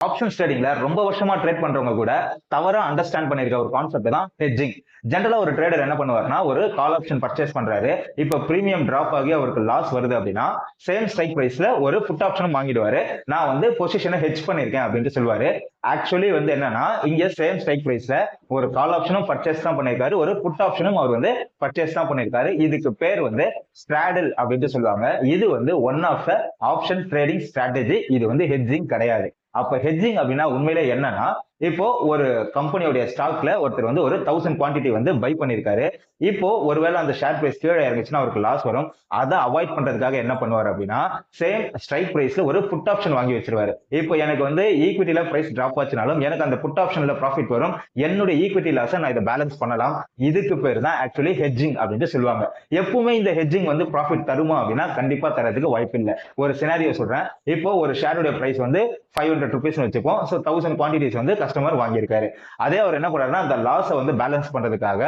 Options ட்ரேடிங்ல ரொம்ப வருஷமா trade பண்றவங்க கூட தவறா அண்டர்ஸ்டாண்ட் பண்ணிருக்க ஒரு கான்செப்ட் தான் ஹெட்ஜிங். ஜென்ரலா ஒரு ட்ரேடர் என்ன பண்ணுவாருன்னா, ஒரு கால் ஆப்ஷன் பர்ச்சேஸ் பண்றாரு. இப்ப பிரீமியம் டிராப் ஆகி அவருக்கு லாஸ் வருது அப்படின்னா, சேம் ஸ்ட்ரைக் பிரைஸ்ல ஒரு புட் ஆப்ஷனும் வாங்கிடுவாரு. நான் வந்து பொசிஷனை ஹெட்ஜ் பண்ணிருக்கேன் அப்படின்னு சொல்லுவாரு. ஆக்சுவலி வந்து என்னன்னா, இங்க சேம் ஸ்ட்ரைக் பிரைஸ்ல ஒரு கால் ஆப்ஷனும் பர்ச்சேஸ் தான் பண்ணிருக்காரு, ஒரு புட் ஆப்ஷனும் அவர் வந்து பர்ச்சேஸ் தான் பண்ணிருக்காரு. இதுக்கு பேர் வந்து ஸ்ட்ராடல் அப்படின்னு சொல்லுவாங்க. இது வந்து one of the option trading strategy. இது வந்து ஹெட்ஜிங் கிடையாது. அப்ப ஹெட்ஜிங் அப்படின்னா உண்மையிலே என்னன்னா, இப்போ ஒரு கம்பெனியோட ஸ்டாக்ல ஒருத்தர் வந்து ஒரு 1000 குவான்டிட்டி வந்து பை பண்ணிருக்காரு. இப்போ ஒருவேளை அந்த ஷேர் பிரைஸ் கீழே இறங்குச்சுன்னா அவருக்கு லாஸ் வரும். அதை அவாய்ட் பண்றதுக்காக என்ன பண்ணுவார் அப்படின்னா, சேம் ஸ்ட்ரைக் பிரைஸ்ல ஒரு புட் ஆப்ஷன் வாங்கி வச்சிருவாரு. இப்போ எனக்கு வந்து ஈக்விட்டில பிரைஸ் டிராப் ஆச்சுனாலும் எனக்கு அந்த புட் ஆப்ஷன்ல ப்ராஃபிட் வரும். என்னுடைய ஈக்விட்டி லாஸை நான் இதை பேலன்ஸ் பண்ணலாம். இதுக்கு பேர் தான் ஆக்சுவலி ஹெட்ஜிங் அப்படின்னு சொல்லுவாங்க. எப்பவுமே இந்த ஹெட்ஜிங் வந்து ப்ராஃபிட் தருமா அப்படின்னா கண்டிப்பா தரதுக்கு வாய்ப்பு இல்லை. ஒரு சினாரியோ சொல்றேன். இப்போ ஒரு ஷேருடைய பிரைஸ் வந்து 500 rupees வச்சுப்போம். ஸோ 1000 குவான்டிட்டிஸ் வந்து கஸ்டமர் வாங்கியிருக்காரு. அதே அவர் என்ன பண்றாருன்னா, அந்த லாஸை வந்து பேலன்ஸ் பண்றதுக்காக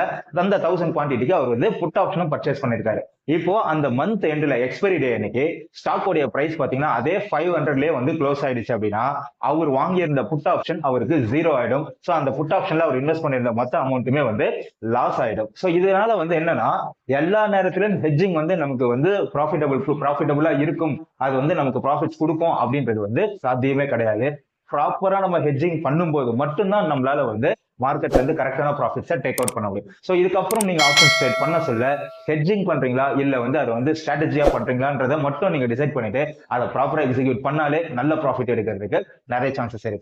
அந்த 1000 குவான்டிட்டிக்கு அவர் வந்து புட் ஆப்ஷனும் பர்ச்சேஸ் பண்ணிருக்காரு. இப்போ அந்த மந்த் எண்ட்ல எக்ஸ்பைரி டே அன்னைக்கு ஸ்டாக்கோடைய பிரைஸ் பாத்தீங்கன்னா அதே 500லயே வந்து க்ளோஸ் ஆயிடுச்சு அப்படின்னா, அவர் வாங்கியிருந்த புட் ஆப்ஷன் அவருக்கு ஜீரோ ஆயிடும். ஸோ அந்த புட் ஆப்ஷன்ல அவர் இன்வெஸ்ட் பண்ணிருந்த மொத்த அமௌண்ட்டுமே வந்து லாஸ் ஆயிடும். ஸோ இதனால வந்து என்னன்னா, எல்லா நேரத்திலும் ஹெட்ஜிங் வந்து நமக்கு வந்து ப்ராஃபிட்டபிளா இருக்கும், அது வந்து நமக்கு ப்ராஃபிட்ஸ் கொடுக்கும் அப்படின்றது வந்து சாத்தியமே கிடையாது. ப்ராப்பரா நம்ம ஹெட்ஜிங் பண்ணும்போது மட்டும்தான் நம்மளால வந்து மார்க்கெட்ல இருந்து கரெக்டான ப்ராஃபிட்ஸை டேக் அவுட் பண்ண முடியும். ஸோ இதுக்கப்புறம் நீங்க ஆப்ஷன்ஸ் ட்ரேட் பண்ண சொல்ல ஹெட்ஜிங் பண்றீங்களா இல்ல வந்து அதை வந்து ஸ்ட்ராட்டஜியா பண்றீங்களான்றதை மட்டும் நீங்க டிசைட் பண்ணிட்டு அதை ப்ராப்பரா எக்ஸிக்யூட் பண்ணாலே நல்ல ப்ராஃபிட் எடுக்கிறதுக்கு நிறைய சான்சஸ் இருக்கு.